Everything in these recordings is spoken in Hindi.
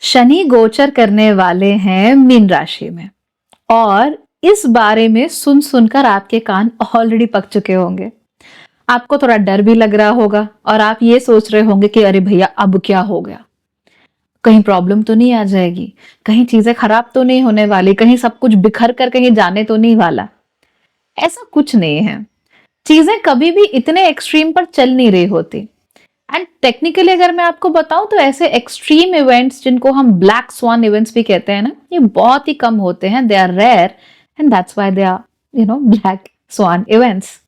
शनि गोचर करने वाले हैं मीन राशि में और इस बारे में सुन सुनकर आपके कान ऑलरेडी पक चुके होंगे। आपको थोड़ा डर भी लग रहा होगा और आप ये सोच रहे होंगे कि अरे भैया अब क्या हो गया, कहीं प्रॉब्लम तो नहीं आ जाएगी, कहीं चीजें खराब तो नहीं होने वाली, कहीं सब कुछ बिखर कर कहीं जाने तो नहीं वाला। ऐसा कुछ नहीं है। चीजें कभी भी इतने एक्सट्रीम पर चल नहीं रही होती। एंड टेक्निकली अगर मैं आपको बताऊं तो ऐसे एक्सट्रीम इवेंट्स जिनको हम ब्लैक स्वान इवेंट्स भी कहते हैं ना, ये बहुत ही कम होते हैं। They are rare and that's why they are black swan events.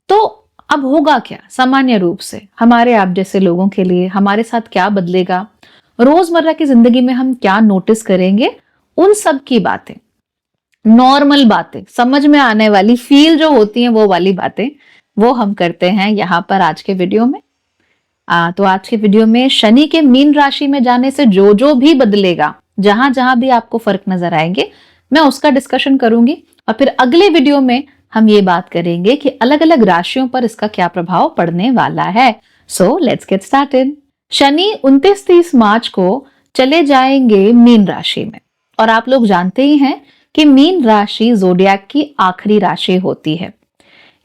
तो अब होगा क्या सामान्य रूप से हमारे आप जैसे लोगों के लिए, हमारे साथ क्या बदलेगा, रोजमर्रा की जिंदगी में हम क्या नोटिस करेंगे, उन सब की बातें, नॉर्मल बातें, समझ में आने वाली, फील जो होती हैं वो वाली बातें, वो हम करते हैं यहाँ पर आज के वीडियो में। तो आज के वीडियो में शनि के मीन राशि में जाने से जो जो भी बदलेगा, जहां जहां भी आपको फर्क नजर आएंगे, मैं उसका डिस्कशन करूंगी। और फिर अगले वीडियो में हम ये बात करेंगे कि अलग अलग राशियों पर इसका क्या प्रभाव पड़ने वाला है। So let's get started. Shani 29-30 मार्च को चले जाएंगे मीन राशि में। और आप लोग जानते ही हैं कि मीन राशि जोडियाक की आखिरी राशि होती है।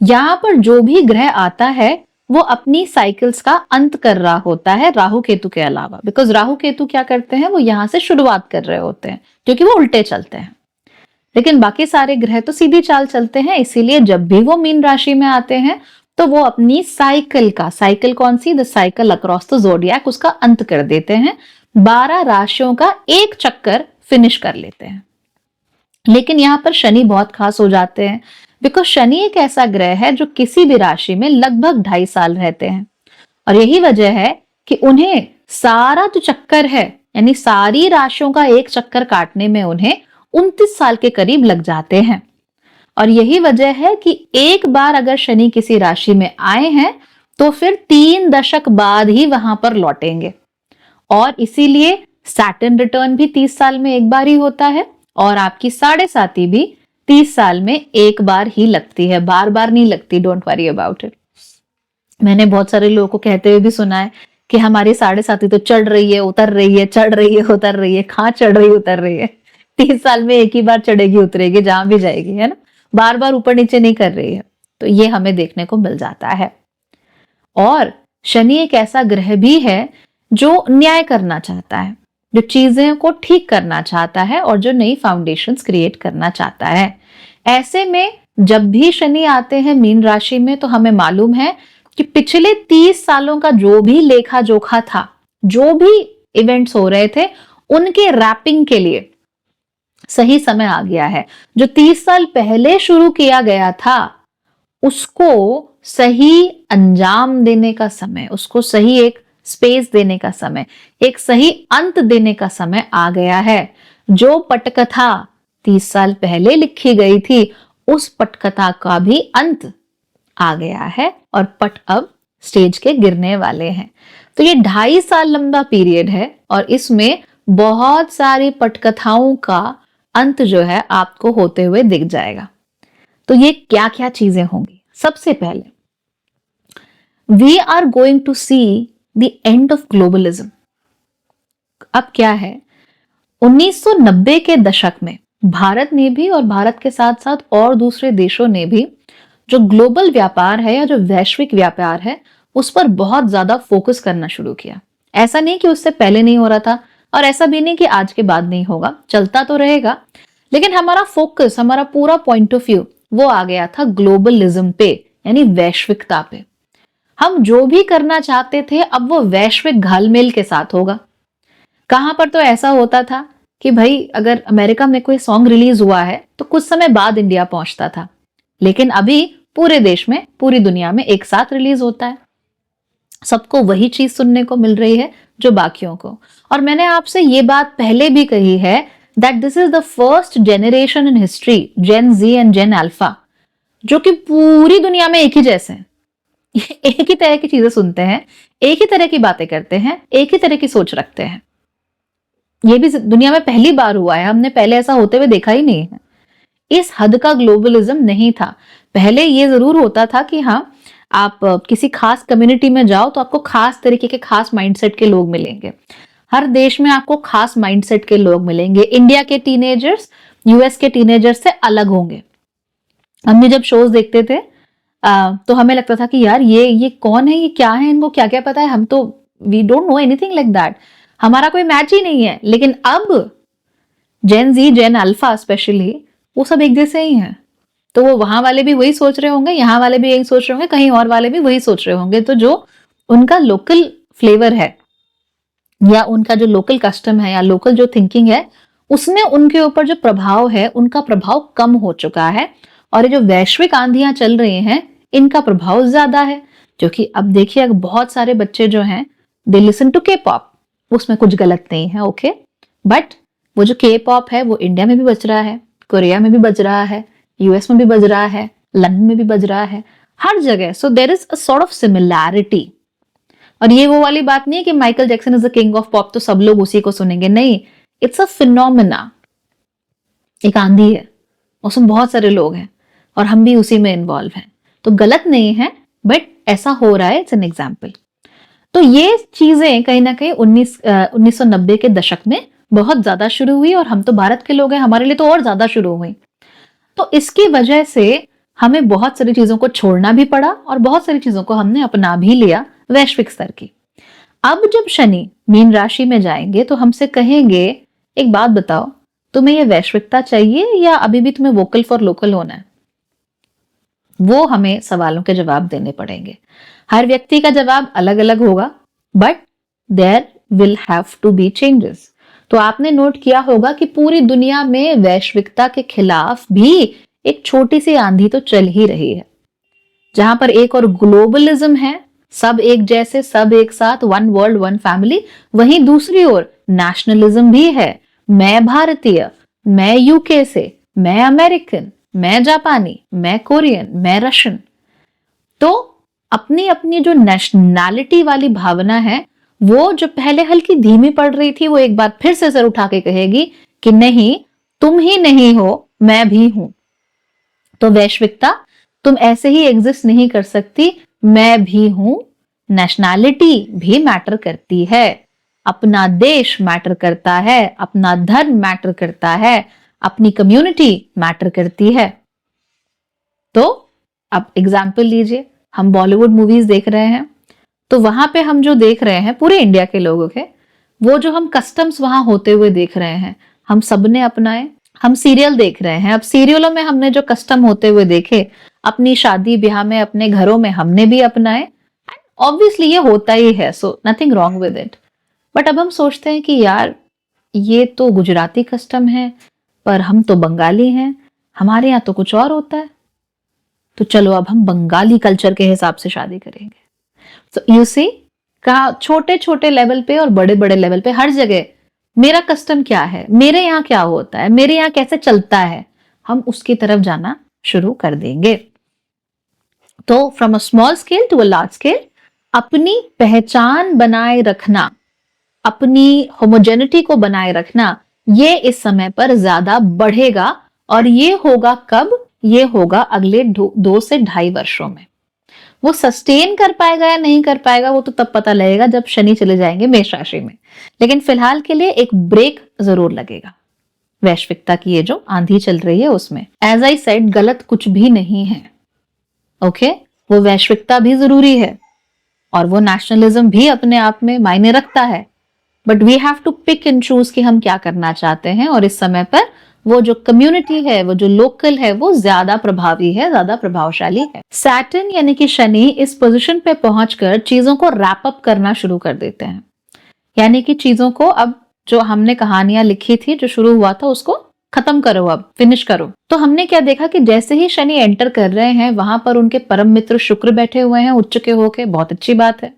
यहां पर जो भी ग्रह आता है वो अपनी साइकिल्स का अंत कर रहा होता है, राहु केतु के अलावा। बिकॉज राहु केतु क्या करते हैं, वो यहां से शुरुआत कर रहे होते हैं क्योंकि वो उल्टे चलते हैं। लेकिन बाकी सारे ग्रह तो सीधी चाल चलते हैं, इसीलिए जब भी वो मीन राशि में आते हैं तो वो अपनी साइकिल कौन सी, the cycle across the zodiac, उसका अंत कर देते हैं। 12 राशियों का एक चक्कर फिनिश कर लेते हैं। लेकिन यहां पर शनि बहुत खास हो जाते हैं, बिकॉज शनि एक ऐसा ग्रह है जो किसी भी राशि में लगभग 2.5 साल रहते हैं। और यही वजह है कि उन्हें सारा जो चक्कर है, यानी सारी राशियों का एक चक्कर काटने में उन्हें 29 साल के करीब लग जाते हैं। और यही वजह है कि एक बार अगर शनि किसी राशि में आए हैं तो फिर 3 दशक बाद ही वहां पर लौटेंगे। और इसीलिए सैटर्न रिटर्न भी 30 साल में एक बार ही होता है और आपकी 7.5 भी 30 साल में एक बार ही लगती है, बार बार नहीं लगती। Don't worry about it. मैंने बहुत सारे लोगों को कहते हुए भी सुना है कि हमारी 7.5 तो चढ़ रही है, उतर रही है, चढ़ रही है, उतर रही है। कहाँ चढ़ रही उतर रही है? 30 साल में एक ही बार चढ़ेगी उतरेगी, जहां भी जाएगी, है ना। बार बार ऊपर नीचे नहीं कर रही है। तो ये हमें देखने को मिल जाता है। और शनि एक ऐसा ग्रह भी है जो न्याय करना चाहता है, जो चीजें को ठीक करना चाहता है और जो नई फाउंडेशंस क्रिएट करना चाहता है। ऐसे में जब भी शनि आते हैं मीन राशि में तो हमें मालूम है कि पिछले 30 सालों का जो भी लेखा जोखा था, जो भी इवेंट्स हो रहे थे, उनके रैपिंग के लिए सही समय आ गया है। जो 30 साल पहले शुरू किया गया था उसको सही अंजाम देने का समय, उसको सही एक स्पेस देने का समय, एक सही अंत देने का समय आ गया है। जो पटकथा 30 साल पहले लिखी गई थी उस पटकथा का भी अंत आ गया है और पट अब स्टेज के गिरने वाले हैं। तो ये 2.5 साल लंबा पीरियड है और इसमें बहुत सारी पटकथाओं का अंत जो है आपको होते हुए दिख जाएगा। तो ये क्या क्या चीजें होंगी? सबसे पहले we are going to see the end of globalism. अब क्या है, 1990 के दशक में भारत ने भी और भारत के साथ साथ और दूसरे देशों ने भी जो ग्लोबल व्यापार है या जो वैश्विक व्यापार है उस पर बहुत ज्यादा फोकस करना शुरू किया। ऐसा नहीं कि उससे पहले नहीं हो रहा था और ऐसा भी नहीं कि आज के बाद नहीं होगा, चलता तो रहेगा। लेकिन हमारा फोकस, हमारा पूरा पॉइंट ऑफ व्यू वो आ गया था ग्लोबलिज्म पे, यानी वैश्विकता पे। हम जो भी करना चाहते थे अब वो वैश्विक घालमेल के साथ होगा। कहां पर तो ऐसा होता था कि भाई अगर अमेरिका में कोई सॉन्ग रिलीज हुआ है तो कुछ समय बाद इंडिया पहुंचता था, लेकिन अभी पूरे देश में, पूरी दुनिया में एक साथ रिलीज होता है। सबको वही चीज सुनने को मिल रही है जो बाकियों को। और मैंने आपसे ये बात पहले भी कही है that this is the first generation in history, Gen Z and Gen Alpha, जो कि पूरी दुनिया में एक ही जैसे हैं, एक ही तरह की चीजें सुनते हैं, एक ही तरह की बातें करते हैं, एक ही तरह की सोच रखते हैं। ये भी दुनिया में पहली बार हुआ है, हमने पहले ऐसा होते हुए देखा ही नहीं है। इस हद का ग्लोबलिज्म नहीं था। पहले ये जरूर होता था कि हाँ, आप किसी खास कम्युनिटी में जाओ तो आपको खास तरीके के खास माइंडसेट के लोग मिलेंगे। हर देश में आपको खास माइंडसेट के लोग मिलेंगे। इंडिया के टीनेजर्स यूएस के टीनेजर्स से अलग होंगे। हमने जब शोज देखते थे तो हमें लगता था कि यार ये कौन है, ये क्या है, इनको क्या क्या पता है, हम तो we don't know anything like that, हमारा कोई मैच ही नहीं है। लेकिन अब जेन जी, जेन अल्फा स्पेशली, वो सब एक जैसे ही हैं। तो वो वहां वाले भी वही सोच रहे होंगे, यहाँ वाले भी यही सोच रहे होंगे, कहीं और वाले भी वही सोच रहे होंगे। तो जो उनका लोकल फ्लेवर है या उनका जो लोकल कस्टम है या लोकल जो थिंकिंग है, उसमें उनके ऊपर जो प्रभाव है, उनका प्रभाव कम हो चुका है। और ये जो वैश्विक आंधियां चल रही हैं, इनका प्रभाव ज्यादा है। क्योंकि अब देखिए, अगर बहुत सारे बच्चे जो हैं दे लिसन टू के पॉप, उसमें कुछ गलत नहीं है, ओके, बट वो जो के पॉप है वो इंडिया में भी बज रहा है, कोरिया में भी बज रहा है, यूएस में भी बज रहा है, लंदन में भी बज रहा है, हर जगह। So there is a sort of similarity. और ये वो वाली बात नहीं है कि Michael Jackson is the king of pop तो सब लोग उसी को सुनेंगे, नहीं, इट्स अ फिनोमिना, एक आंधी है, उसमें बहुत सारे लोग हैं और हम भी उसी में इन्वॉल्व हैं। तो गलत नहीं है, बट ऐसा हो रहा है, इट्स एन एग्जाम्पल। तो ये चीजें कहीं ना कहीं 1990 के दशक में बहुत ज्यादा शुरू हुई, और हम तो भारत के लोग हैं, हमारे लिए तो और ज्यादा शुरू हुई। तो इसकी वजह से हमें बहुत सारी चीजों को छोड़ना भी पड़ा और बहुत सारी चीजों को हमने अपना भी लिया वैश्विक स्तर की। अब जब शनि मीन राशि में जाएंगे तो हमसे कहेंगे, एक बात बताओ, तुम्हें ये वैश्विकता चाहिए या अभी भी तुम्हें वोकल फॉर लोकल होना है? वो हमें सवालों के जवाब देने पड़ेंगे। हर व्यक्ति का जवाब अलग अलग होगा, but there will have to be changes. तो आपने नोट किया होगा कि पूरी दुनिया में वैश्विकता के खिलाफ भी एक छोटी सी आंधी तो चल ही रही है। जहां पर एक और ग्लोबलिज्म है, सब एक जैसे, सब एक साथ, वन वर्ल्ड वन फैमिली, वहीं दूसरी ओर नेशनलिज्म भी है। मैं भारतीय, मैं यूके से, मैं अमेरिकन, मैं जापानी, मैं कोरियन, मैं रशियन। तो अपनी अपनी जो नेशनैलिटी वाली भावना है, वो जो पहले हल्की धीमी पड़ रही थी, वो एक बार फिर से सर उठा के कहेगी कि नहीं, तुम ही नहीं हो, मैं भी हूं। तो वैश्विकता, तुम ऐसे ही एग्जिस्ट नहीं कर सकती, मैं भी हूं। नेशनैलिटी भी मैटर करती है, अपना देश मैटर करता है, अपना धर्म मैटर करता है, अपनी कम्युनिटी मैटर करती है। तो अब एग्जाम्पल लीजिए, हम बॉलीवुड मूवीज देख रहे हैं, तो वहां पे हम जो देख रहे हैं पूरे इंडिया के लोगों के, वो जो हम कस्टम्स वहां होते हुए देख रहे हैं, हम सबने अपनाए। हम सीरियल देख रहे हैं, अब सीरियलों में हमने जो कस्टम होते हुए देखे, अपनी शादी ब्याह में, अपने घरों में हमने भी अपनाए। ऑब्वियसली ये होता ही है, so nothing wrong with it. But अब हम सोचते हैं कि यार ये तो गुजराती कस्टम है, पर हम तो बंगाली हैं, हमारे यहाँ तो कुछ और होता है, तो चलो अब हम बंगाली कल्चर के हिसाब से शादी करेंगे। तो यू सी, का छोटे छोटे लेवल पे और बड़े बड़े लेवल पे हर जगह मेरा कस्टम क्या है, मेरे यहाँ क्या होता है, मेरे यहाँ कैसे चलता है, हम उसकी तरफ जाना शुरू कर देंगे। तो from a small scale to a large scale, अपनी पहचान बनाए रखना, अपनी होमोजेनिटी को बनाए रखना, ये इस समय पर ज्यादा बढ़ेगा। और ये होगा कब? ये होगा अगले 2 से 2.5 वर्षों में। वो सस्टेन कर पाएगा या नहीं कर पाएगा, वो तो तब पता लगेगा जब शनि चले जाएंगे मेष राशि में। लेकिन फिलहाल के लिए एक ब्रेक जरूर लगेगा वैश्विकता की, ये जो आंधी चल रही है उसमें। एज आई सेड, गलत कुछ भी नहीं है, ओके, वो वैश्विकता भी जरूरी है और वो नेशनलिज्म भी अपने आप में मायने रखता है, but we have to pick and choose कि हम क्या करना चाहते हैं। और इस समय पर वो जो कम्युनिटी है, वो जो लोकल है, वो ज्यादा प्रभावी है, ज्यादा प्रभावशाली है। सैटर्न यानी कि शनि इस पोजीशन पे पहुंचकर चीजों को रैप अप करना शुरू कर देते हैं, यानी कि चीजों को, अब जो हमने कहानियां लिखी थी, जो शुरू हुआ था, उसको खत्म करो, अब फिनिश करो। तो हमने क्या देखा कि जैसे ही शनि एंटर कर रहे हैं, वहां पर उनके परम मित्र शुक्र बैठे हुए हैं उच्च के होके, बहुत अच्छी बात है।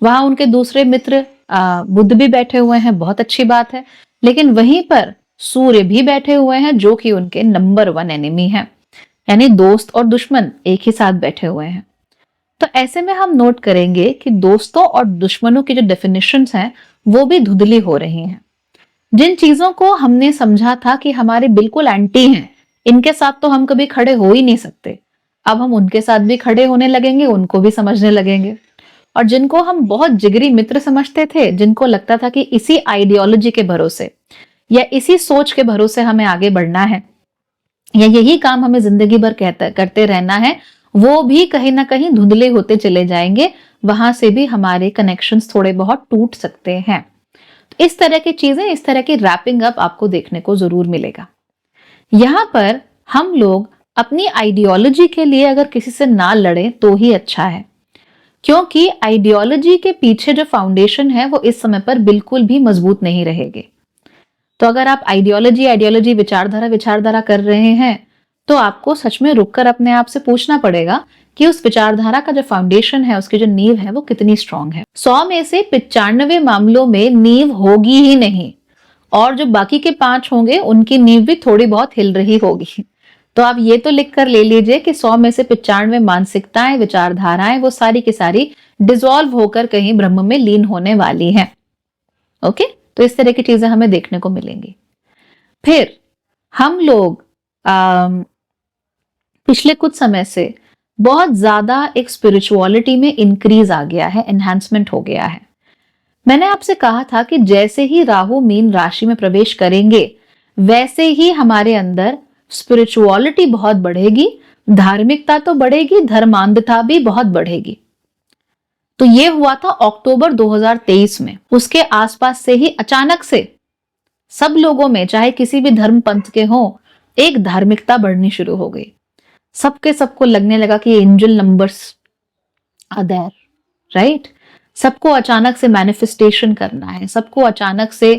वहां उनके दूसरे मित्र बुध भी बैठे हुए हैं, बहुत अच्छी बात है। लेकिन वहीं पर सूर्य भी बैठे हुए हैं, जो कि उनके नंबर 1 एनिमी है, यानी दोस्त और दुश्मन एक ही साथ बैठे हुए हैं। तो ऐसे में हम नोट करेंगे कि दोस्तों और दुश्मनों की जो डेफिनेशंस हैं, वो भी धुंधली हो रही हैं। जिन चीजों को हमने समझा था कि हमारे बिल्कुल एंटी हैं, इनके साथ तो हम कभी खड़े हो ही नहीं सकते, अब हम उनके साथ भी खड़े होने लगेंगे, उनको भी समझने लगेंगे। और जिनको हम बहुत जिगरी मित्र समझते थे, जिनको लगता था कि इसी आइडियोलॉजी के भरोसे या इसी सोच के भरोसे हमें आगे बढ़ना है या यही काम हमें जिंदगी भर करते रहना है, वो भी कहीं ना कहीं धुंधले होते चले जाएंगे। वहां से भी हमारे कनेक्शंस थोड़े बहुत टूट सकते हैं। तो इस तरह की चीजें, इस तरह की रैपिंग अप आपको देखने को जरूर मिलेगा। यहां पर हम लोग अपनी आइडियोलॉजी के लिए अगर किसी से ना लड़ें तो ही अच्छा है, क्योंकि आइडियोलॉजी के पीछे जो फाउंडेशन है वो इस समय पर बिल्कुल भी मजबूत नहीं रहेगी। तो अगर आप आइडियोलॉजी विचारधारा कर रहे हैं, तो आपको सच में रुककर अपने आप से पूछना पड़ेगा कि उस विचारधारा का जो फाउंडेशन है, उसकी जो नींव है, वो कितनी स्ट्रांग है। 100 में से 95 मामलों में नींव होगी ही नहीं, और जो बाकी के 5 होंगे उनकी नींव भी थोड़ी बहुत हिल रही होगी। तो आप ये तो लिख कर ले लीजिए कि 100 में से 95 मानसिकताएं, विचारधाराएं, वो सारी की सारी डिसॉल्व होकर कहीं ब्रह्म में लीन होने वाली हैं। ओके, तो इस तरह की चीजें हमें देखने को मिलेंगी। फिर हम लोग पिछले कुछ समय से बहुत ज्यादा एक स्पिरिचुअलिटी में इंक्रीज आ गया है, एनहांसमेंट हो गया है। मैंने आपसे कहा था कि जैसे ही राहु मीन राशि में प्रवेश करेंगे, वैसे ही हमारे अंदर स्पिरिचुअलिटी बहुत बढ़ेगी, धार्मिकता तो बढ़ेगी, धर्मांधता भी बहुत बढ़ेगी। तो ये हुआ था अक्टूबर 2023 में। उसके आसपास से ही अचानक से सब लोगों में, चाहे किसी भी धर्म पंथ के हों, एक धार्मिकता बढ़नी शुरू हो गई। सबको लगने लगा कि angel numbers are there, right. सबको अचानक से मैनिफेस्टेशन करना है, सबको अचानक से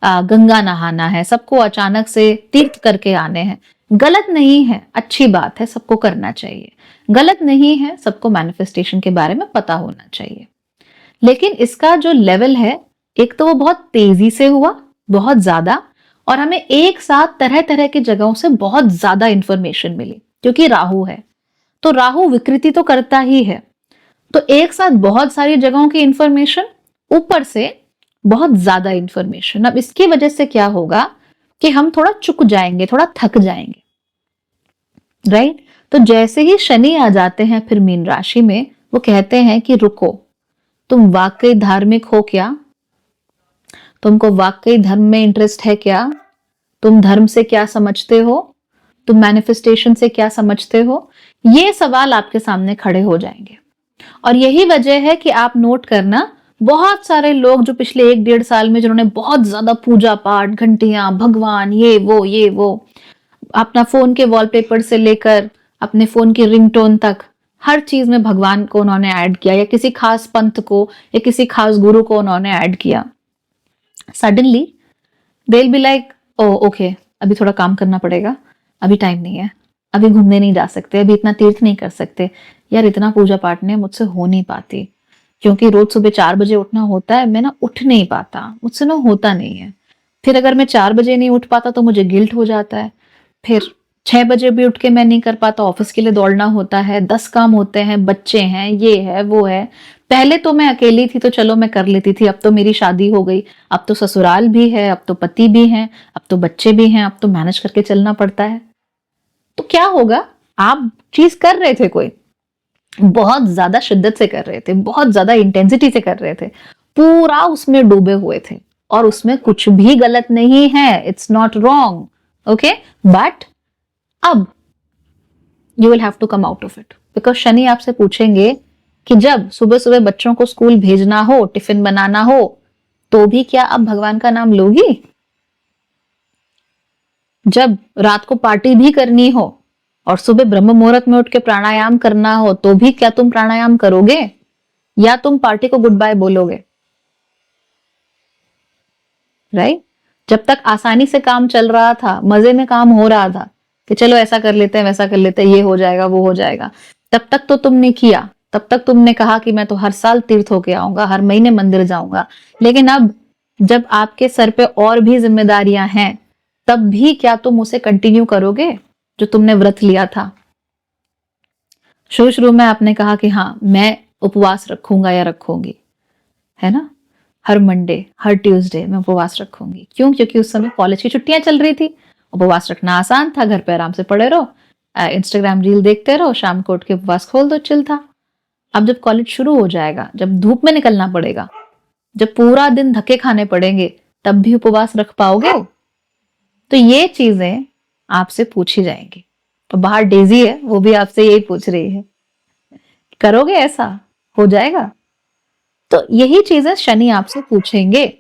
गंगा नहाना है, सबको अचानक से तीर्थ करके आने हैं। गलत नहीं है, अच्छी बात है, सबको करना चाहिए। गलत नहीं है, सबको मैनिफेस्टेशन के बारे में पता होना चाहिए। लेकिन इसका जो लेवल है, एक तो वो बहुत तेजी से हुआ, बहुत ज्यादा, और हमें एक साथ तरह तरह की जगहों से बहुत ज्यादा इंफॉर्मेशन मिली, क्योंकि राहु है। तो राहु विकृति तो करता ही है, तो एक साथ बहुत सारी जगहों की इंफॉर्मेशन, ऊपर से बहुत ज्यादा इंफॉर्मेशन। अब इसकी वजह से क्या होगा कि हम थोड़ा चुक जाएंगे, थोड़ा थक जाएंगे, राइट। तो जैसे ही शनि आ जाते हैं फिर मीन राशि में, वो कहते हैं कि रुको, तुम वाकई धार्मिक हो क्या? तुमको वाकई धर्म में इंटरेस्ट है क्या? तुम धर्म से क्या समझते हो? तुम मैनिफेस्टेशन से क्या समझते हो? ये सवाल आपके सामने खड़े हो जाएंगे। और यही वजह है कि आप नोट करना, बहुत सारे लोग जो पिछले 1-1.5 साल में जिन्होंने बहुत ज्यादा पूजा पाठ, घंटियां, भगवान, ये वो अपना फोन के वॉलपेपर से लेकर अपने फोन की रिंगटोन तक हर चीज में भगवान को उन्होंने ऐड किया, या किसी खास पंथ को या किसी खास गुरु को उन्होंने ऐड किया। Suddenly they will be like, oh okay, अभी थोड़ा काम करना पड़ेगा, अभी टाइम नहीं है, अभी घूमने नहीं जा सकते, अभी इतना तीर्थ नहीं कर सकते, यार इतना पूजा पाठ ने मुझसे हो नहीं पाती, क्योंकि रोज सुबह 4 बजे उठना होता है, मैं ना उठ नहीं पाता, मुझसे ना होता नहीं है। फिर अगर मैं 4 बजे नहीं उठ पाता तो मुझे गिल्ट हो जाता है, फिर 6 बजे भी उठ के मैं नहीं कर पाता, ऑफिस के लिए दौड़ना होता है, 10 काम होते हैं, बच्चे हैं, ये है वो है। पहले तो मैं अकेली थी तो चलो मैं कर लेती थी, अब तो मेरी शादी हो गई, अब तो ससुराल भी है, अब तो पति भी हैं, अब तो बच्चे भी हैं, अब तो मैनेज करके चलना पड़ता है। तो क्या होगा, आप चीज कर रहे थे, कोई बहुत ज्यादा शिद्दत से कर रहे थे, बहुत ज्यादा इंटेंसिटी से कर रहे थे, पूरा उसमें डूबे हुए थे, और उसमें कुछ भी गलत नहीं है, it's not wrong, okay. But अब you will have to come out of it, because Shani आपसे पूछेंगे कि जब सुबह सुबह बच्चों को स्कूल भेजना हो, टिफिन बनाना हो, तो भी क्या अब भगवान का नाम लोगी? जब रात को पार्टी भी करनी हो और सुबह ब्रह्म मुहूर्त में उठ के प्राणायाम करना हो, तो भी क्या तुम प्राणायाम करोगे, या तुम पार्टी को गुड बाय बोलोगे? राइट। जब तक आसानी से काम चल रहा था, मजे में काम हो रहा था कि चलो ऐसा कर लेते हैं, वैसा कर लेते हैं, ये हो जाएगा, वो हो जाएगा, तब तक तो तुमने किया, तब तक तुमने कहा कि मैं तो हर साल तीर्थ होके आऊंगा, हर महीने मंदिर जाऊंगा। लेकिन अब जब आपके सर पे और भी जिम्मेदारियां हैं, तब भी क्या तुम उसे कंटिन्यू करोगे जो तुमने व्रत लिया था? शुरू शुरू में आपने कहा कि हाँ मैं उपवास रखूंगा या रखूंगी, है ना, हर मंडे, हर ट्यूसडे मैं उपवास रखूंगी। क्यों? क्योंकि उस समय कॉलेज की छुट्टियां चल रही थी, उपवास रखना आसान था, घर पे आराम से पड़े रहो, इंस्टाग्राम रील देखते रहो, शाम को उठ के उपवास खोल दो, चिल था। अब जब कॉलेज शुरू हो जाएगा, जब धूप में निकलना पड़ेगा, जब पूरा दिन धक्के खाने पड़ेंगे, तब भी उपवास रख पाओगे? तो ये चीजें आपसे पूछी जाएंगी। तो बाहर डेजी है, वो भी आपसे यही पूछ रही है, करोगे ऐसा? हो जाएगा? तो यही चीजें शनि आपसे पूछेंगे,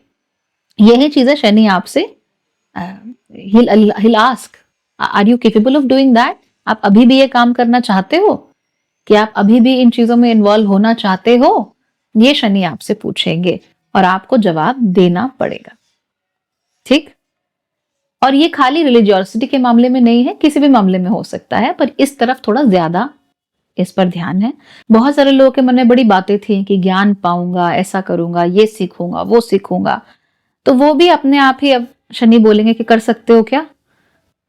यही चीजें शनि आपसे he'll ask, are you capable of doing that? आप अभी भी ये काम करना चाहते हो? कि आप अभी भी इन चीजों में इन्वॉल्व होना चाहते हो? ये शनि आपसे पूछेंगे और आपको जवाब देना पड़ेगा। ठीक? और ये खाली रिलीजियोसिटी के मामले में नहीं है, किसी भी मामले में हो सकता है, पर इस तरफ थोड़ा ज्यादा इस पर ध्यान है। बहुत सारे लोगों के मन में बड़ी बातें थी कि ज्ञान पाऊंगा, ऐसा करूंगा, ये सीखूंगा, वो सीखूंगा, तो वो भी अपने आप ही अब शनि बोलेंगे कि कर सकते हो क्या?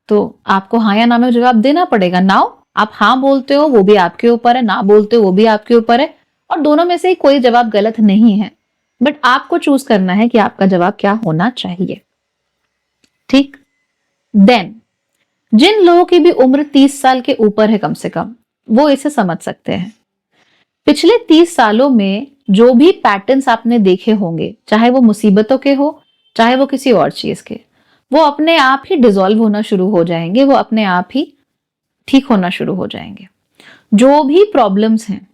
तो आपको हाँ या ना में जवाब देना पड़ेगा। नाउ आप हाँ बोलते हो वो भी आपके ऊपर है, ना बोलते हो वो भी आपके ऊपर है, और दोनों में से ही कोई जवाब गलत नहीं है, बट आपको चूज करना है कि आपका जवाब क्या होना चाहिए। ठीक? देन जिन लोगों की भी उम्र 30 साल के ऊपर है कम से कम, वो इसे समझ सकते हैं। पिछले 30 सालों में जो भी पैटर्न्स आपने देखे होंगे, चाहे वो मुसीबतों के हो, चाहे वो किसी और चीज के, वो अपने आप ही डिसॉल्व होना शुरू हो जाएंगे, वो अपने आप ही ठीक होना शुरू हो जाएंगे। जो भी प्रॉब्लम्स हैं,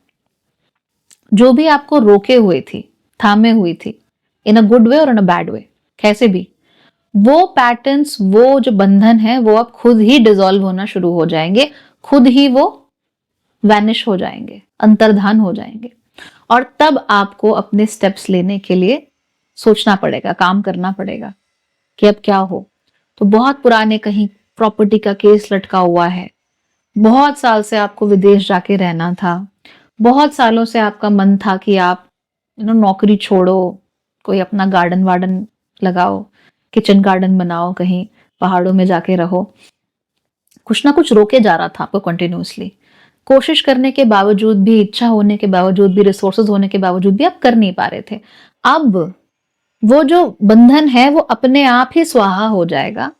जो भी आपको रोके हुए थी, थामे हुई थी, इन अ गुड वे और इन अ बैड वे, कैसे भी, वो पैटर्न्स, वो जो बंधन है, वो अब खुद ही डिसॉल्व होना शुरू हो जाएंगे, खुद ही वो वैनिश हो जाएंगे, अंतर्धान हो जाएंगे। और तब आपको अपने स्टेप्स लेने के लिए सोचना पड़ेगा, काम करना पड़ेगा कि अब क्या हो। तो बहुत पुराने कहीं प्रॉपर्टी का केस लटका हुआ है, बहुत साल से आपको विदेश जाके रहना था, बहुत सालों से आपका मन था कि आप नौकरी छोड़ो, कोई अपना गार्डन वार्डन लगाओ, किचन गार्डन बनाओ, कहीं पहाड़ों में जाके रहो, कुछ ना कुछ रोके जा रहा था आपको कंटिन्यूअसली। कोशिश करने के बावजूद भी, इच्छा होने के बावजूद भी, रिसोर्सेज होने के बावजूद भी आप कर नहीं पा रहे थे। अब वो जो बंधन है वो अपने आप ही स्वाहा हो जाएगा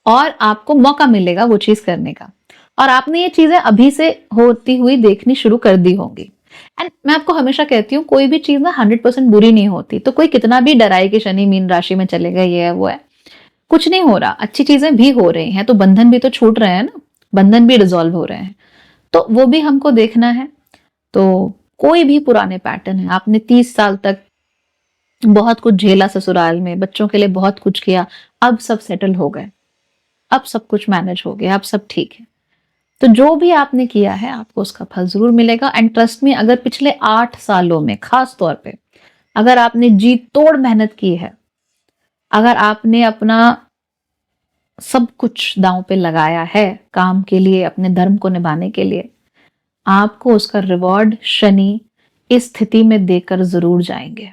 और आपको मौका मिलेगा वो चीज करने का। और आपने ये चीजें अभी से होती हुई देखनी शुरू कर दी होंगी। एंड मैं आपको हमेशा कहती हूँ, कोई भी चीज ना 100% बुरी नहीं होती। तो कोई कितना भी डराए कि शनि मीन राशि में चले गए, ये है वो है, कुछ नहीं हो रहा, अच्छी चीजें भी हो रही हैं। तो बंधन भी तो छूट रहे हैं ना, बंधन भी डिसॉल्व हो रहे हैं, तो वो भी हमको देखना है। तो कोई भी पुराने पैटर्न है, आपने 30 साल तक बहुत कुछ झेला ससुराल में, बच्चों के लिए बहुत कुछ किया, अब सब सेटल हो गए, अब सब कुछ मैनेज हो गया, अब सब ठीक है। तो जो भी आपने किया है आपको उसका फल जरूर मिलेगा। एंड ट्रस्ट में, अगर पिछले 8 सालों में खास तौर पे अगर आपने जी तोड़ मेहनत की है, अगर आपने अपना सब कुछ दांव पे लगाया है काम के लिए, अपने धर्म को निभाने के लिए, आपको उसका रिवॉर्ड शनि इस स्थिति में देकर जरूर जाएंगे।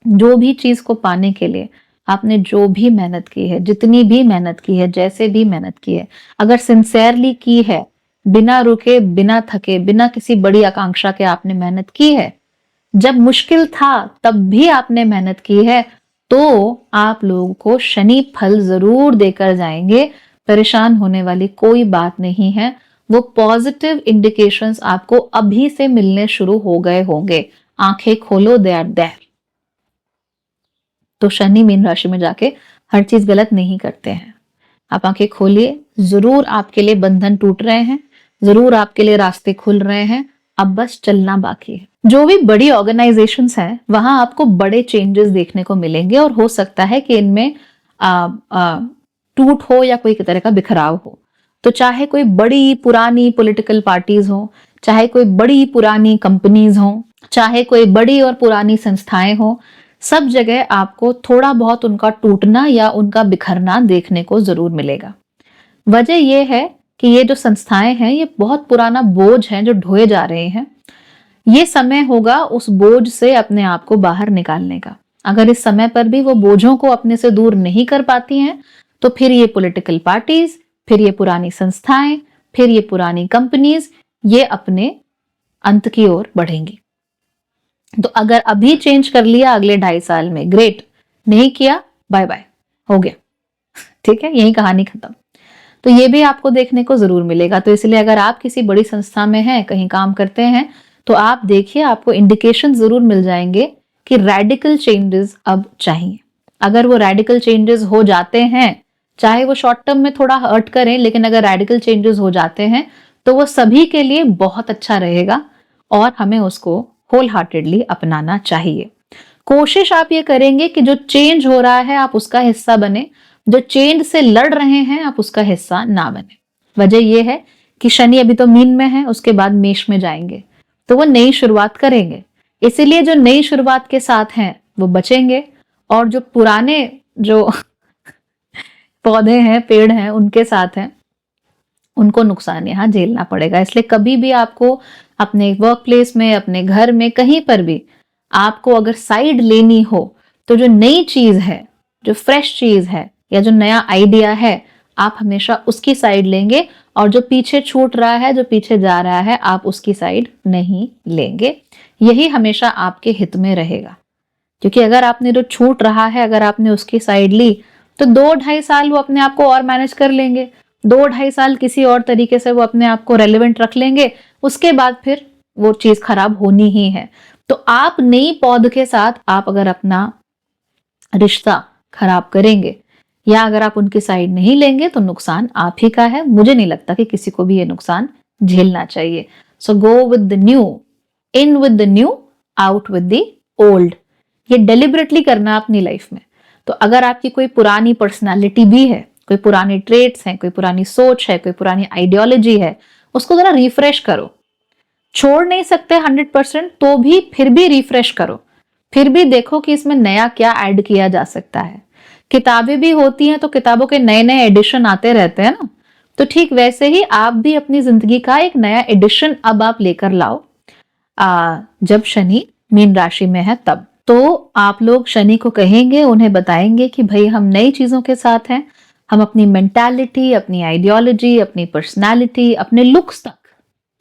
जो भी चीज को पाने के लिए आपने जो भी मेहनत की है, जितनी भी मेहनत की है, जैसे भी मेहनत की है, अगर सिंसेयरली की है, बिना रुके, बिना थके, बिना किसी बड़ी आकांक्षा के आपने मेहनत की है, जब मुश्किल था तब भी आपने मेहनत की है, तो आप लोगों को शनि फल जरूर देकर जाएंगे। परेशान होने वाली कोई बात नहीं है। वो पॉजिटिव इंडिकेशंस आपको अभी से मिलने शुरू हो गए होंगे। आंखें खोलो, दे आर देयर। तो शनि मीन राशि में जाके हर चीज गलत नहीं करते हैं। आप आंखें खोलिए, जरूर आपके लिए बंधन टूट रहे हैं, जरूर आपके लिए रास्ते खुल रहे हैं, अब बस चलना बाकी है। जो भी बड़ी ऑर्गेनाइजेशंस हैं वहां आपको बड़े चेंजेस देखने को मिलेंगे और हो सकता है कि इनमें टूट हो या कोई तरह का बिखराव हो। तो चाहे कोई बड़ी पुरानी पॉलिटिकल पार्टीज हो, चाहे कोई बड़ी पुरानी कंपनीज हो, चाहे कोई बड़ी और पुरानी संस्थाएं हो, सब जगह आपको थोड़ा बहुत उनका टूटना या उनका बिखरना देखने को जरूर मिलेगा। वजह यह है कि ये जो संस्थाएं हैं ये बहुत पुराना बोझ है जो ढोए जा रहे हैं। ये समय होगा उस बोझ से अपने आप को बाहर निकालने का। अगर इस समय पर भी वो बोझों को अपने से दूर नहीं कर पाती हैं, तो फिर ये पॉलिटिकल पार्टीज, फिर ये पुरानी संस्थाएं, फिर ये पुरानी कंपनीज, ये अपने अंत की ओर बढ़ेंगी। तो अगर अभी चेंज कर लिया अगले 2.5 साल में, ग्रेट। नहीं किया, बाय बाय, हो गया। ठीक है, यही कहानी खत्म। तो ये भी आपको देखने को जरूर मिलेगा। तो इसलिए अगर आप किसी बड़ी संस्था में हैं, कहीं काम करते हैं, तो आप देखिए, आपको इंडिकेशन जरूर मिल जाएंगे कि रेडिकल चेंजेस अब चाहिए। अगर वो रेडिकल चेंजेस हो जाते हैं, चाहे वो शॉर्ट टर्म में थोड़ा हर्ट करें, लेकिन अगर रेडिकल चेंजेस हो जाते हैं तो वो सभी के लिए बहुत अच्छा रहेगा और हमें उसको होल हार्टेडली अपनाना चाहिए। कोशिश आप ये करेंगे कि जो चेंज हो रहा है आप उसका हिस्सा बने, जो चेंज से लड़ रहे हैं आप उसका हिस्सा ना बने। वजह यह है कि शनि अभी तो मीन में है, उसके बाद मेष में जाएंगे तो वो नई शुरुआत करेंगे। इसीलिए जो नई शुरुआत के साथ हैं वो बचेंगे, और जो पुराने जो पौधे हैं, पेड़ हैं, उनके साथ हैं, उनको नुकसान यहाँ झेलना पड़ेगा। इसलिए कभी भी आपको अपने वर्क प्लेस में, अपने घर में, कहीं पर भी आपको अगर साइड लेनी हो तो जो नई चीज है, जो फ्रेश चीज है या जो नया आइडिया है, आप हमेशा उसकी साइड लेंगे, और जो पीछे छूट रहा है, जो पीछे जा रहा है, आप उसकी साइड नहीं लेंगे। यही हमेशा आपके हित में रहेगा, क्योंकि अगर आपने जो छूट रहा है, अगर आपने उसकी साइड ली तो 2-2.5 साल वो अपने आप को और मैनेज कर लेंगे, 2-2.5 साल किसी और तरीके से वो अपने आप को रेलिवेंट रख लेंगे, उसके बाद फिर वो चीज खराब होनी ही है। तो आप नई पौध के साथ आप अगर अपना रिश्ता खराब करेंगे या अगर आप उनकी साइड नहीं लेंगे तो नुकसान आप ही का है। मुझे नहीं लगता कि किसी को भी ये नुकसान झेलना चाहिए। So go with the new, in with the new, out with the old. ये डेलिबरेटली करना अपनी लाइफ में। तो अगर आपकी कोई पुरानी पर्सनालिटी भी है, कोई पुराने ट्रेट्स हैं, कोई पुरानी सोच है, कोई पुरानी आइडियोलॉजी है, उसको जरा रिफ्रेश करो। छोड़ नहीं सकते 100%, तो भी फिर भी रिफ्रेश करो, फिर भी देखो कि इसमें नया क्या ऐड किया जा सकता है। किताबें भी होती हैं तो किताबों के नए नए एडिशन आते रहते हैं ना, तो ठीक वैसे ही आप भी अपनी जिंदगी का एक नया एडिशन अब आप लेकर लाओ। जब शनि मीन राशि में है तब तो आप लोग शनि को कहेंगे, उन्हें बताएंगे कि भाई हम नई चीजों के साथ हैं, हम अपनी मेंटालिटी, अपनी आइडियोलॉजी, अपनी पर्सनालिटी, अपने लुक्स तक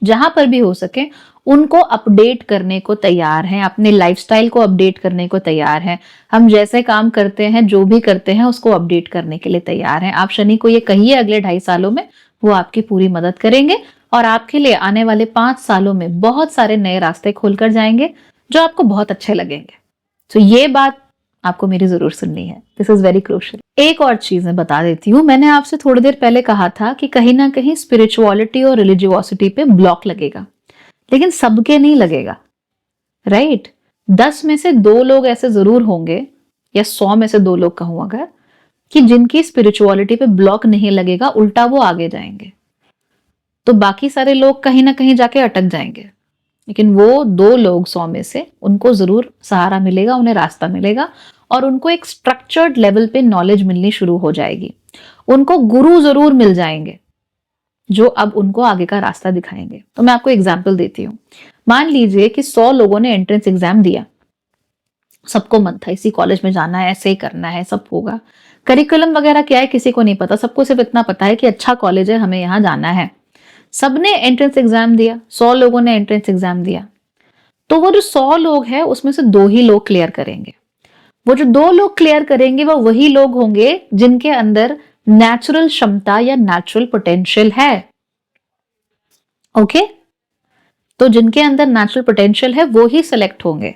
जहां पर भी हो सके उनको अपडेट करने को तैयार हैं, अपने लाइफस्टाइल को अपडेट करने को तैयार हैं। हम जैसे काम करते हैं, जो भी करते हैं, उसको अपडेट करने के लिए तैयार हैं। आप शनि को ये कहिए अगले 2.5 सालों में वो आपकी पूरी मदद करेंगे और आपके लिए आने वाले 5 सालों में बहुत सारे नए रास्ते खोलकर जाएंगे जो आपको बहुत अच्छे लगेंगे। तो ये बात आपको मेरी जरूर सुननी है, दिस इज वेरी क्रूशियल। एक और चीज मैं बता देती हूँ, मैंने आपसे थोड़ी देर पहले कहा था कि कहीं ना कहीं स्पिरिचुअलिटी और रिलीजियोसिटी पे ब्लॉक लगेगा, लेकिन सबके नहीं लगेगा, राइट? 10 में से 2 लोग ऐसे जरूर होंगे, या 100 में से 2 लोग कहूं अगर, कि जिनकी स्पिरिचुअलिटी पे ब्लॉक नहीं लगेगा, उल्टा वो आगे जाएंगे। तो बाकी सारे लोग कहीं ना कहीं जाके अटक जाएंगे, लेकिन वो 2 लोग 100 में से, उनको जरूर सहारा मिलेगा, उन्हें रास्ता मिलेगा और उनको एक स्ट्रक्चर्ड लेवल पे नॉलेज मिलनी शुरू हो जाएगी। उनको गुरु जरूर मिल जाएंगे जो अब उनको आगे का रास्ता दिखाएंगे। तो मैं आपको एग्जाम्पल देती हूँ। मान लीजिए कि 100 लोगों ने एंट्रेंस एग्जाम दिया, सबको मन था इसी कॉलेज में जाना है, ऐसे ही करना है, सब होगा। करिकुलम वगैरह क्या है किसी को नहीं पता, सबको सिर्फ इतना पता है कि अच्छा कॉलेज है, हमें यहाँ जाना है। सबने एंट्रेंस एग्जाम दिया, 100 लोगों ने एंट्रेंस एग्जाम दिया, तो वो जो 100 लोग हैं उसमें से 2 ही लोग क्लियर करेंगे। वो जो 2 लोग क्लियर करेंगे वो वही लोग होंगे जिनके अंदर नेचुरल क्षमता या नेचुरल पोटेंशियल है। ओके, तो जिनके अंदर नेचुरल पोटेंशियल है वो ही सिलेक्ट होंगे।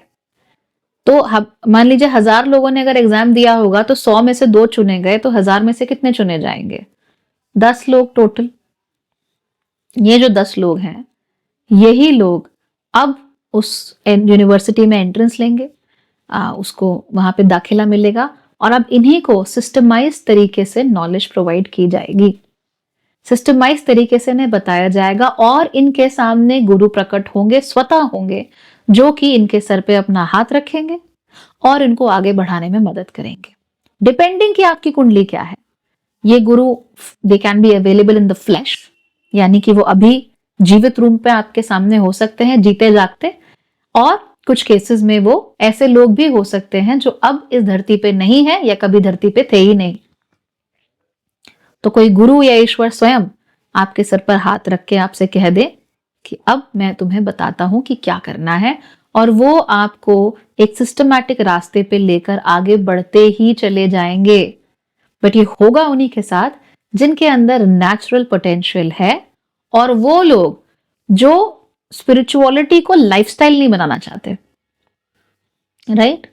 तो मान लीजिए 1000 लोगों ने अगर एग्जाम दिया होगा तो 100 में से 2 चुने गए, तो 1000 में से कितने चुने जाएंगे? 10 लोग टोटल। ये जो 10 लोग हैं, यही लोग अब उस यूनिवर्सिटी में एंट्रेंस लेंगे, उसको वहां पे दाखिला मिलेगा और अब इन्हीं को सिस्टमाइज तरीके से नॉलेज प्रोवाइड की जाएगी, सिस्टमाइज तरीके से इन्हें बताया जाएगा और इनके सामने गुरु प्रकट होंगे, स्वतः होंगे, जो कि इनके सर पे अपना हाथ रखेंगे और इनको आगे बढ़ाने में मदद करेंगे। डिपेंडिंग कि आपकी कुंडली क्या है, ये गुरु they can be available in the flash, यानी कि वो अभी जीवित रूप पे आपके सामने हो सकते हैं, जीते जागते, और कुछ केसेस में वो ऐसे लोग भी हो सकते हैं जो अब इस धरती पे नहीं है या कभी धरती पे थे ही नहीं। तो कोई गुरु या ईश्वर स्वयं आपके सर पर हाथ रख के आपसे कह दे कि अब मैं तुम्हें बताता हूं कि क्या करना है, और वो आपको एक सिस्टमैटिक रास्ते पे लेकर आगे बढ़ते ही चले जाएंगे। बट ये होगा उन्हीं के साथ जिनके अंदर नेचुरल पोटेंशियल है, और वो लोग जो स्पिरिचुअलिटी को लाइफस्टाइल नहीं बनाना चाहते, राइट?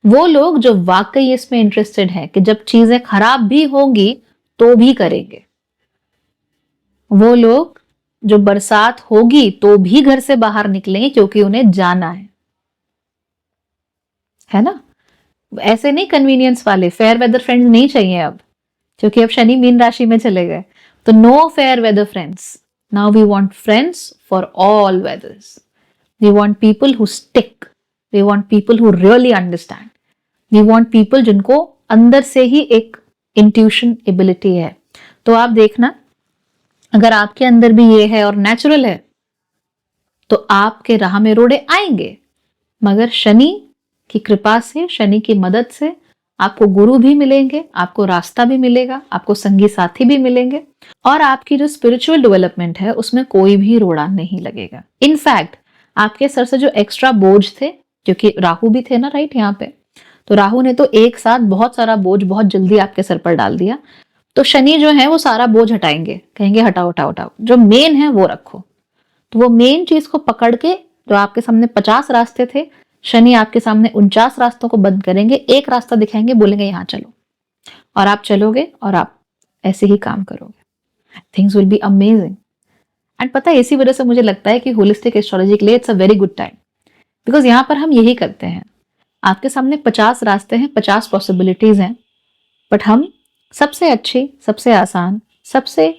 वो लोग जो वाकई इसमें इंटरेस्टेड है कि जब चीजें खराब भी होंगी तो भी करेंगे। वो लोग जो बरसात होगी तो भी घर से बाहर निकलेंगे क्योंकि उन्हें जाना है ना? ऐसे नहीं कन्वीनियंस वाले फेयर वेदर फ्रेंड्स नहीं चाहिए अब, क्योंकि अब शनि मीन राशि में चले गए। तो no fair weather friends, now we want friends for all weathers. We want people who stick, we want people who really understand, we want people जिनको अंदर से ही एक इंट्यूशन एबिलिटी है। तो आप देखना, अगर आपके अंदर भी ये है और नेचुरल है तो आपके राह में रोड़े आएंगे, मगर शनि की कृपा से, शनि की मदद से आपको गुरु भी मिलेंगे, आपको रास्ता भी मिलेगा, आपको संगी साथी भी मिलेंगे, और आपकी जो स्पिरिचुअल डेवलपमेंट है उसमें कोई भी रोड़ा नहीं लगेगा। इनफैक्ट आपके सर से जो एक्स्ट्रा बोझ थे, क्योंकि राहु भी थे ना राइट यहाँ पे, तो राहु ने तो एक साथ बहुत सारा बोझ बहुत जल्दी आपके सर पर डाल दिया। तो शनि जो है वो सारा बोझ हटाएंगे, कहेंगे हटाओ हटाओ हटाओ, जो मेन है वो रखो। तो वो मेन चीज को पकड़ के, जो आपके सामने 50 रास्ते थे, शनि आपके सामने 49 रास्तों को बंद करेंगे, एक रास्ता दिखाएंगे, बोलेंगे यहाँ चलो, और आप चलोगे और आप ऐसे ही काम करोगे। Things will be amazing. And पता है, इसी वजह से मुझे लगता है कि होलिस्टिक एस्ट्रोलॉजी के लिए it's a very good time, because यहाँ पर हम यही करते हैं। आपके सामने 50 रास्ते हैं, 50 पॉसिबिलिटीज हैं, बट हम सबसे अच्छी, सबसे आसान, सबसे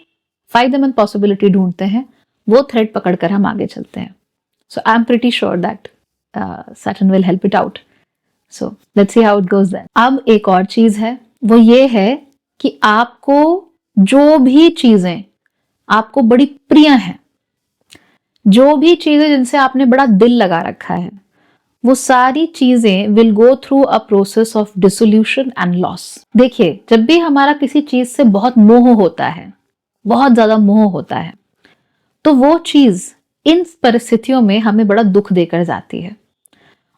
फायदेमंद पॉसिबिलिटी ढूंढते हैं, वो थ्रेड पकड़कर हम आगे चलते हैं। So I am pretty sure that Saturn will help it out. So let's see how it goes then. अब एक और चीज है, वो ये है कि आपको जो भी चीजें आपको बड़ी प्रिय हैं, जो भी चीजें जिनसे आपने बड़ा दिल लगा रखा है, वो सारी चीजें will go through a process of dissolution and loss. देखिए, जब भी हमारा किसी चीज से बहुत मोह होता है, बहुत ज्यादा मोह होता है, तो वो चीज इन परिस्थितियों में हमें बड़ा दुख देकर जाती है।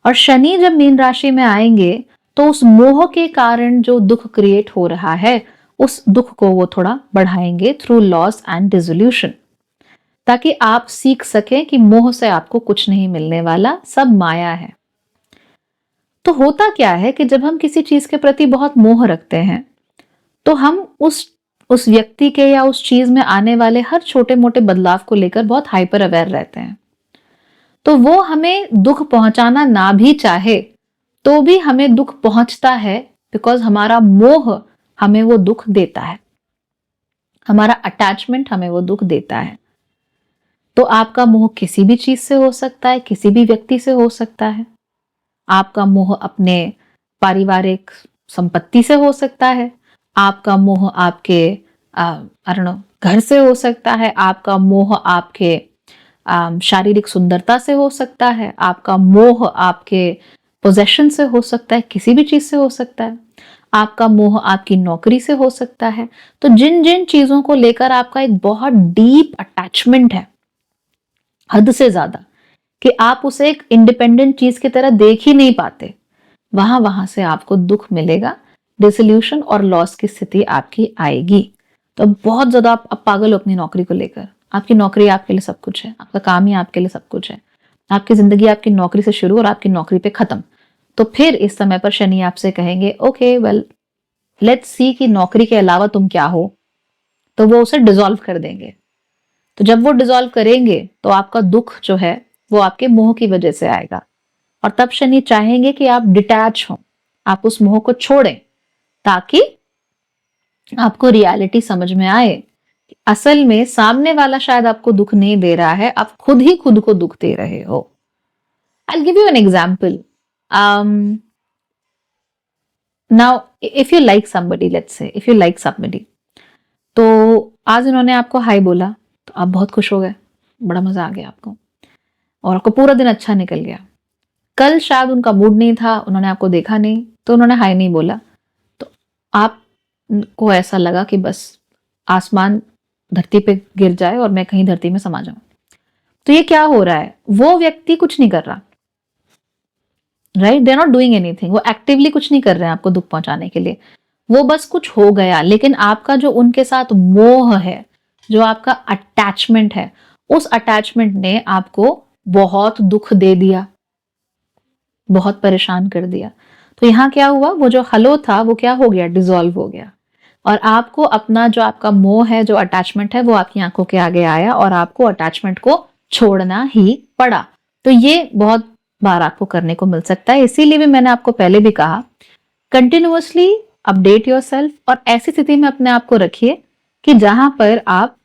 और शनि जब मीन राशि में आएंगे तो उस मोह के कारण जो दुख क्रिएट हो रहा है, उस दुख को वो थोड़ा बढ़ाएंगे थ्रू लॉस एंड डिसोल्यूशन, ताकि आप सीख सकें कि मोह से आपको कुछ नहीं मिलने वाला, सब माया है। तो होता क्या है कि जब हम किसी चीज के प्रति बहुत मोह रखते हैं, तो हम उस व्यक्ति के या उस चीज में आने वाले हर छोटे मोटे बदलाव को लेकर बहुत हाइपर अवेयर रहते हैं। तो वो हमें दुख पहुंचाना ना भी चाहे तो भी हमें दुख पहुंचता है, बिकॉज हमारा मोह हमें वो दुख देता है, हमारा अटैचमेंट हमें वो दुख देता है। तो आपका मोह किसी भी चीज से हो सकता है, किसी भी व्यक्ति से हो सकता है। आपका मोह अपने पारिवारिक संपत्ति से हो सकता है, आपका मोह आपके घर से हो सकता है, आपका मोह आपके शारीरिक सुंदरता से हो सकता है, आपका मोह आपके पोजेशन से हो सकता है, किसी भी चीज से हो सकता है, आपका मोह आपकी नौकरी से हो सकता है। तो जिन जिन चीजों को लेकर आपका एक बहुत डीप अटैचमेंट है, हद से ज्यादा, कि आप उसे एक इंडिपेंडेंट चीज की तरह देख ही नहीं पाते, वहां से आपको दुख मिलेगा, डिसोल्यूशन और लॉस की स्थिति आपकी आएगी। तो बहुत ज्यादा आप पागल हो अपनी नौकरी को लेकर। आपकी नौकरी आपके लिए सब कुछ है, आपका काम ही आपके लिए सब कुछ है, आपकी जिंदगी आपकी नौकरी से शुरू और आपकी नौकरी पे खत्म। तो फिर इस समय पर शनि आपसे कहेंगे, ओके वेल लेट्स सी कि नौकरी के अलावा तुम क्या हो। तो वो उसे डिसॉल्व कर देंगे। तो जब वो डिसॉल्व करेंगे तो आपका दुख जो है वो आपके मोह की वजह से आएगा, और तब शनि चाहेंगे कि आप डिटैच हो, आप उस मोह को छोड़ें, ताकि आपको रियलिटी समझ में आए। असल में सामने वाला शायद आपको दुख नहीं दे रहा है, आप खुद ही खुद को दुख दे रहे हो। I'll give you an example. Now, if you like somebody, let's say, if you like somebody, तो आज उन्होंने आपको हाय बोला तो आप बहुत खुश हो गए, बड़ा मजा आ गया आपको, और आपको पूरा दिन अच्छा निकल गया। कल शायद उनका मूड नहीं था, उन्होंने आपको देखा नहीं तो उन्होंने हाय नहीं बोला, तो आपको ऐसा लगा कि बस आसमान धरती पे गिर जाए और मैं कहीं धरती में समा जाऊं। तो ये क्या हो रहा है, वो व्यक्ति कुछ नहीं कर रहा, right, they are not doing anything, वो एक्टिवली कुछ नहीं कर रहे हैं आपको दुख पहुंचाने के लिए, वो बस कुछ हो गया। लेकिन आपका जो उनके साथ मोह है, जो आपका अटैचमेंट है, उस अटैचमेंट ने आपको बहुत दुख दे दिया, बहुत परेशान कर दिया। तो यहाँ क्या हुआ, वो जो हलो था वो क्या हो गया, डिसॉल्व हो गया। और आपको अपना जो आपका मोह है, जो अटैचमेंट है, वो आपकी आंखों के आगे आया और आपको अटैचमेंट को छोड़ना ही पड़ा। तो ये बहुत बार आपको करने को मिल सकता है। इसीलिए भी मैंने आपको पहले भी कहा, कंटिन्यूअसली अपडेट योरसेल्फ और ऐसी स्थिति में अपने आप को रखिए कि जहां पर आप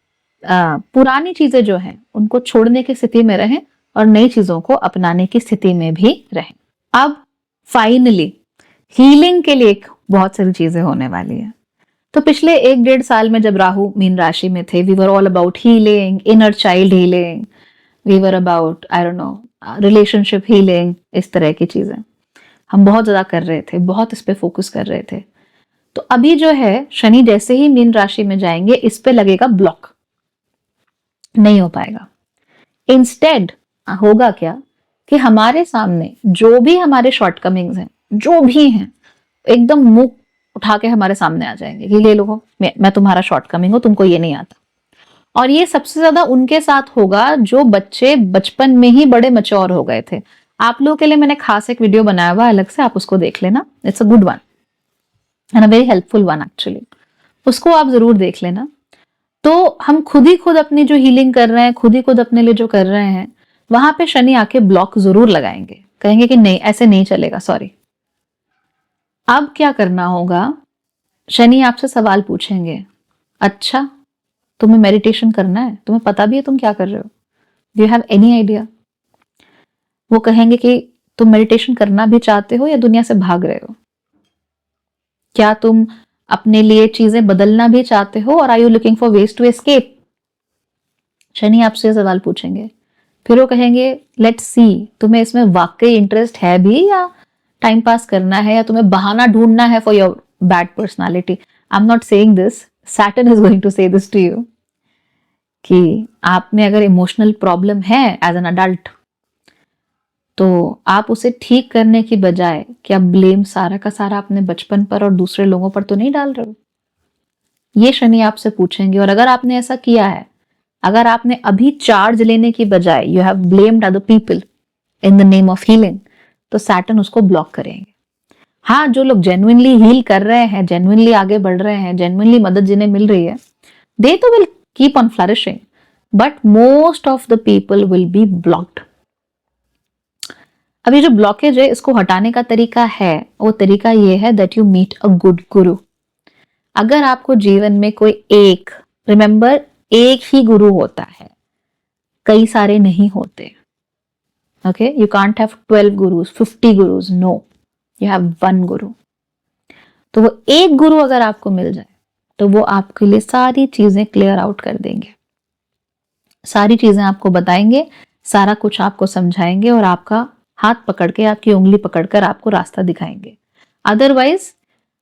पुरानी चीजें जो हैं उनको छोड़ने की स्थिति में रहें और नई चीजों को अपनाने की स्थिति में भी रहें। अब फाइनली हीलिंग के लिए बहुत सारी चीजें होने वाली है। तो पिछले 1-1.5 साल में जब राहु मीन राशि में थे, we were all about healing, inner child healing, we were about I don't know relationship healing, इस तरह की चीजें हम बहुत ज्यादा कर रहे थे, बहुत इस पे फोकस कर रहे थे। तो अभी जो है शनि जैसे ही मीन राशि में जाएंगे, इस पे लगेगा ब्लॉक, नहीं हो पाएगा। इंस्टेड होगा क्या कि हमारे सामने जो भी हमारे शॉर्टकमिंग्स हैं, जो भी हैं, एकदम मुंह उठा के हमारे सामने आ जाएंगे कि ले लो, मैं तुम्हारा शॉर्टकमिंग हूं, तुमको ये नहीं आता। और ये सबसे ज्यादा उनके साथ होगा जो बच्चे बचपन में ही बड़े मैच्योर हो गए थे। आप लोगों के लिए मैंने खास एक वीडियो बनाया हुआ अलग से, आप उसको देख लेना, it's a good one and a very helpful one actually, उसको आप जरूर देख लेना। तो हम खुद ही खुद अपनी जो हीलिंग कर रहे हैं, खुद ही खुद अपने लिए जो कर रहे हैं, वहां पे शनि आके ब्लॉक जरूर लगाएंगे, कहेंगे कि नहीं ऐसे नहीं चलेगा, सॉरी। अब क्या करना होगा, शनि आपसे सवाल पूछेंगे, अच्छा तुम्हें मेडिटेशन करना है, तुम्हें पता भी है तुम क्या कर रहे हो, do you have any idea. वो कहेंगे कि तुम मेडिटेशन करना भी चाहते हो या दुनिया से भाग रहे हो, क्या तुम अपने लिए चीजें बदलना भी चाहते हो और are you looking for ways to escape. Shani आपसे सवाल पूछेंगे, फिर वो कहेंगे लेट्स सी तुम्हें इसमें वाकई इंटरेस्ट है भी या टाइम पास करना है या तुम्हें बहाना ढूंढना है for your bad personality. I am not saying this, Saturn is going to say this to you कि आप में अगर इमोशनल प्रॉब्लम है एज एन अडल्ट, तो आप उसे ठीक करने की बजाय क्या ब्लेम सारा का सारा अपने बचपन पर और दूसरे लोगों पर तो नहीं डाल रहे हो। ये शनि आपसे पूछेंगे। और अगर आपने ऐसा किया है, अगर आपने अभी चार्ज लेने की बजाय you have blamed other people in the name of healing, तो सैटर्न उसको ब्लॉक करेंगे। हाँ, जो लोग जेन्युइनली हील कर रहे हैं, जेन्युइनली आगे बढ़ रहे हैं, जेन्युइनली मदद जिन्हें मिल रही है, दे तो will keep on flourishing, but most of the people will be blocked. अब ये जो ब्लॉकेज है, इसको हटाने का तरीका है, वो तरीका ये है that you meet a good guru. अगर आपको जीवन में कोई एक, रिमेंबर, एक ही गुरु होता है, कई सारे नहीं होते। Okay, you can't have 12 gurus, 50 gurus, no, you have one guru. तो वो एक गुरु अगर आपको मिल जाए तो वो आपके लिए सारी चीजें क्लियर आउट कर देंगे, सारी चीजें आपको बताएंगे, सारा कुछ आपको समझाएंगे और आपका हाथ पकड़ के, आपकी उंगली पकड़कर आपको रास्ता दिखाएंगे। अदरवाइज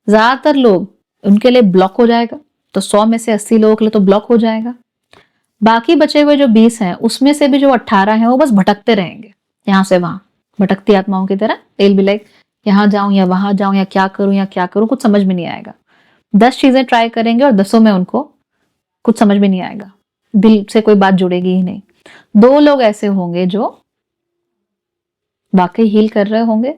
ज्यादातर लोग, उनके लिए ब्लॉक हो जाएगा, तो 100 में से 80 लोगों के लिए तो ब्लॉक हो जाएगा। बाकी बचे हुए जो 20 हैं, उसमें से भी जो 18 हैं वो बस भटकते रहेंगे, यहाँ से वहां, भटकती आत्माओं की तरह। तेल भी लाइक यहाँ जाऊं या वहां जाऊं या क्या करूं या क्या करूं, कुछ समझ में नहीं आएगा। 10 चीजें ट्राई करेंगे और 10 में उनको कुछ समझ में नहीं आएगा, दिल से कोई बात जुड़ेगी ही नहीं। 2 लोग ऐसे होंगे जो वाकई हील कर रहे होंगे,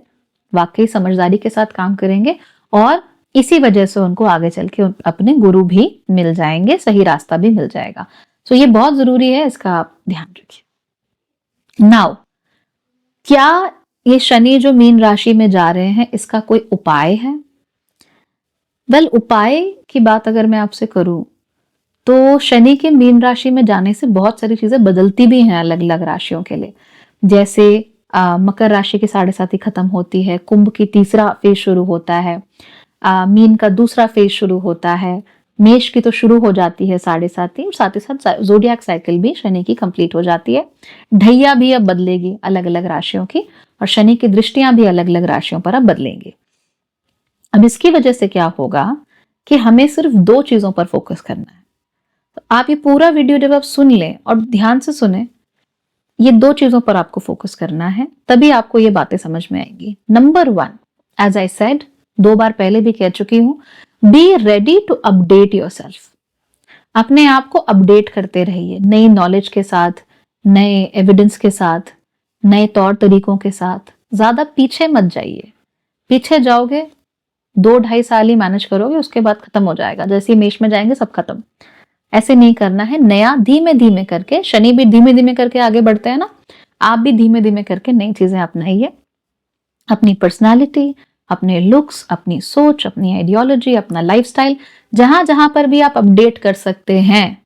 वाकई समझदारी के साथ काम करेंगे और इसी वजह से उनको आगे चल के अपने गुरु भी मिल जाएंगे, सही रास्ता भी मिल जाएगा। तो ये बहुत जरूरी है, इसका आप ध्यान रखिए। नाउ, क्या ये शनि जो मीन राशि में जा रहे हैं, इसका कोई उपाय है? वेल, उपाय की बात अगर मैं आपसे करूं तो शनि के मीन राशि में जाने से बहुत सारी चीजें बदलती भी हैं अलग अलग राशियों के लिए। जैसे मकर राशि की 7.5 खत्म होती है, कुंभ की तीसरा फेज शुरू होता है, मीन का दूसरा फेज शुरू होता है, मेष की तो शुरू हो जाती है 7.5, साथ ही साथ जोडियाक साइकिल भी शनि की कंप्लीट हो जाती है। ढैया भी अब बदलेगी अलग अलग राशियों की, और शनि की दृष्टियां भी अलग अलग राशियों पर अब बदलेंगी। अब इसकी वजह से क्या होगा कि हमें सिर्फ 2 चीजों पर फोकस करना है। तो आप ये पूरा वीडियो जब आप सुन लें और ध्यान से सुने, ये 2 चीजों पर आपको फोकस करना है, तभी आपको ये बातें समझ में आएंगी। नंबर 1, एज आई सेड, 2 बार पहले भी कह चुकी हूं, be ready to update yourself. अपने आप को अपडेट करते रहिए, नई नॉलेज के साथ, नए एविडेंस के साथ, नए तौर तरीकों के साथ। ज्यादा पीछे मत जाइए, पीछे जाओगे 2-2.5 साल ही मैनेज करोगे, उसके बाद खत्म हो जाएगा। जैसे ही मेष में जाएंगे सब खत्म। ऐसे नहीं करना है, नया धीमे धीमे करके, शनि भी धीमे धीमे करके आगे बढ़ते हैं ना, आप भी धीमे धीमे करके नई चीजें अपनाइए। अपनी पर्सनालिटी, अपने लुक्स, अपनी सोच, अपनी आइडियोलॉजी, अपना लाइफस्टाइल, जहां जहां पर भी आप अपडेट कर सकते हैं,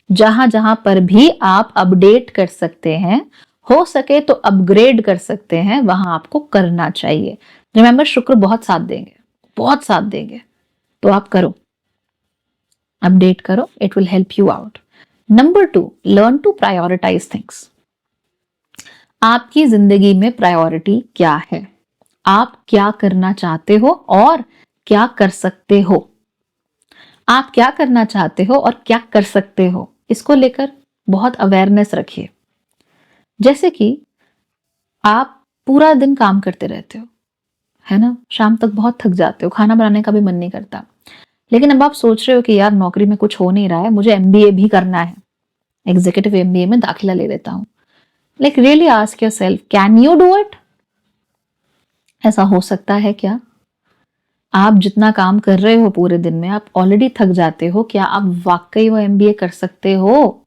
जहां जहां पर भी आप अपडेट कर सकते हैं, हो सके तो अपग्रेड कर सकते हैं, वहां आपको करना चाहिए। रिमेंबर, शुक्र बहुत साथ देंगे, बहुत साथ देंगे, तो आप करो, अपडेट करो, it will help you out. Number 2, learn to prioritise things. आपकी जिंदगी में प्रायोरिटी क्या है, आप क्या करना चाहते हो और क्या कर सकते हो। आप क्या करना चाहते हो और क्या कर सकते हो, इसको लेकर बहुत अवेयरनेस रखिए। जैसे कि आप पूरा दिन काम करते रहते हो, है ना, शाम तक बहुत थक जाते हो, खाना बनाने का भी मन नहीं करता, लेकिन अब आप सोच रहे हो कि यार नौकरी में कुछ हो नहीं रहा है, मुझे एमबीए भी करना है, एग्जीक्यूटिव एमबीए में दाखिला ले लेता हूं। Like really ask yourself, can you do it? ऐसा हो सकता है क्या? आप जितना काम कर रहे हो पूरे दिन में, आप ऑलरेडी थक जाते हो, क्या आप वाकई वो एमबीए कर सकते हो?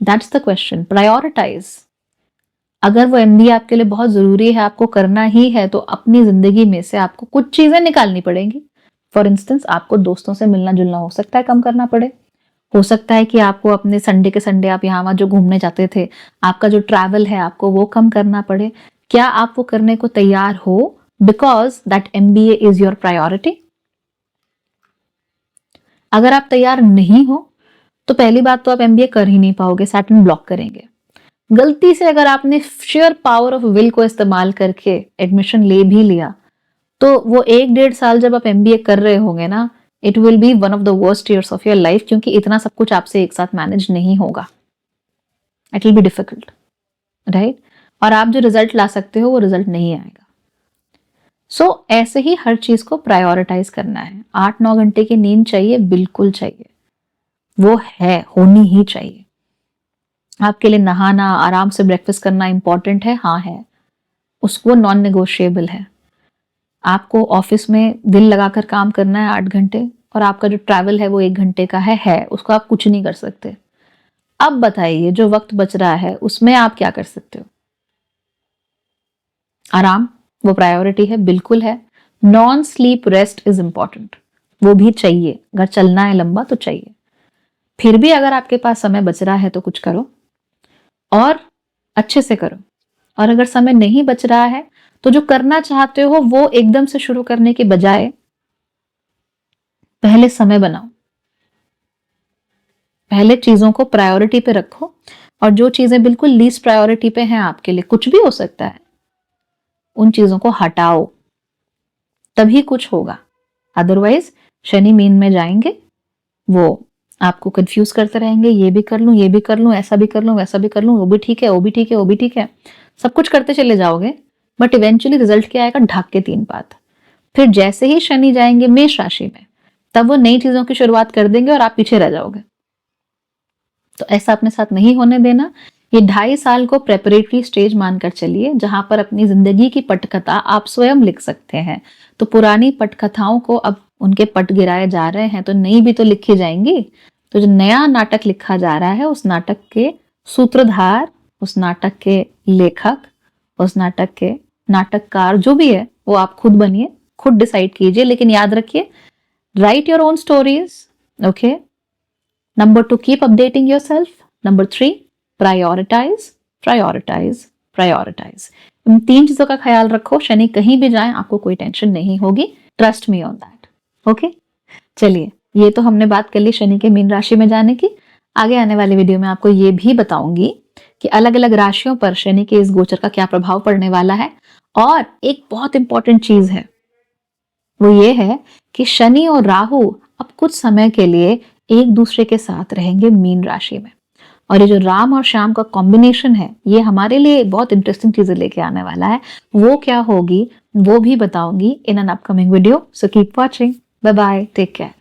That's the question. प्रायोरिटाइज। अगर वो एमबीए आपके लिए बहुत जरूरी है, आपको करना ही है, तो अपनी जिंदगी में से आपको कुछ चीजें निकालनी पड़ेंगी। फॉर इंस्टेंस, आपको दोस्तों से मिलना जुलना हो सकता है कम करना पड़े, हो सकता है कि आपको अपने संडे के संडे आप यहाँ वहां जो घूमने जाते थे, आपका जो ट्रैवल है, आपको वो कम करना पड़े। क्या आप वो करने को तैयार हो, because that MBA is your priority? अगर आप तैयार नहीं हो तो पहली बात तो आप एमबीए कर ही नहीं पाओगे, सैटर्न ब्लॉक करेंगे। गलती से अगर आपने शेयर पावर ऑफ विल को इस्तेमाल करके एडमिशन ले भी लिया, तो वो 1-1.5 साल जब आप एमबीए कर रहे होंगे ना, it will be one of the worst years of your life, क्योंकि इतना सब कुछ आपसे एक साथ मैनेज नहीं होगा। It will be difficult, right? और आप जो रिजल्ट ला सकते हो वो रिजल्ट नहीं आएगा। सो ऐसे ही हर चीज को प्रायोरिटाइज करना है। 8-9 घंटे की नींद चाहिए, बिल्कुल चाहिए, वो है, होनी ही चाहिए। आपके लिए नहाना, आराम से ब्रेकफास्ट करना इंपॉर्टेंट है, हाँ है, उसको नॉन नेगोशिएबल है। आपको ऑफिस में दिल लगाकर काम करना है 8 घंटे, और आपका जो ट्रैवल है वो 1 घंटे का है, उसको आप कुछ नहीं कर सकते। अब बताइए, जो वक्त बच रहा है उसमें आप क्या कर सकते हो? आराम, वो प्रायोरिटी है, बिल्कुल है। Non sleep rest is important, वो भी चाहिए, अगर चलना है लंबा तो चाहिए। फिर भी अगर आपके पास समय बच रहा है तो कुछ करो, और अच्छे से करो। और अगर समय नहीं बच रहा है तो जो करना चाहते हो वो एकदम से शुरू करने के बजाय पहले समय बनाओ, पहले चीजों को प्रायोरिटी पे रखो, और जो चीजें बिल्कुल लीस्ट प्रायोरिटी पे हैं आपके लिए, कुछ भी हो सकता है, उन चीजों को हटाओ, तभी कुछ होगा। अदरवाइज शनि मीन में जाएंगे, वो आपको कंफ्यूज करते रहेंगे, ये भी कर लूं, ये भी कर लूं, ऐसा भी कर लूं, वैसा भी कर लूं, वो भी ठीक है, वो भी ठीक है, वो भी ठीक है, सब कुछ करते चले जाओगे, बट इवेंचुअली रिजल्ट क्या आएगा? ढक के 3 बात। फिर जैसे ही शनि जाएंगे मेष राशि में, तब वो नई चीजों की शुरुआत कर देंगे और आप पीछे रह जाओगे। तो ऐसा अपने साथ नहीं होने देना। ये 2.5 साल को प्रेपरेटरी स्टेज मानकर चलिए, जहां पर अपनी जिंदगी की पटकथा आप स्वयं लिख सकते हैं। तो पुरानी पटकथाओं को अब उनके पट गिराए जा रहे हैं, तो नई भी तो लिखी जाएंगी। तो जो नया नाटक लिखा जा रहा है, उस नाटक के सूत्रधार, उस नाटक के लेखक, उस नाटक के नाटककार जो भी है, वो आप खुद बनिए, खुद डिसाइड कीजिए। लेकिन याद रखिए, right your own stories, okay. Number 2, keep updating yourself. Number 3, prioritize, prioritize, prioritize. इन 3 चीजों का ख्याल रखो, शनि कहीं भी जाए आपको कोई टेंशन नहीं होगी। Trust me on that, okay. चलिए, ये तो हमने बात कर ली शनि के मीन राशि में जाने की। आगे आने वाले वीडियो में आपको ये भी बताऊंगी कि अलग अलग राशियों पर शनि के इस गोचर का क्या प्रभाव पड़ने वाला है। और एक बहुत इंपॉर्टेंट चीज है, वो ये है कि शनि और राहु अब कुछ समय के लिए एक दूसरे के साथ रहेंगे मीन राशि में। और ये जो राम और श्याम का कॉम्बिनेशन है, ये हमारे लिए बहुत इंटरेस्टिंग चीजें लेके आने वाला है। वो क्या होगी वो भी बताऊंगी in an upcoming video. So keep watching. Bye bye, take care.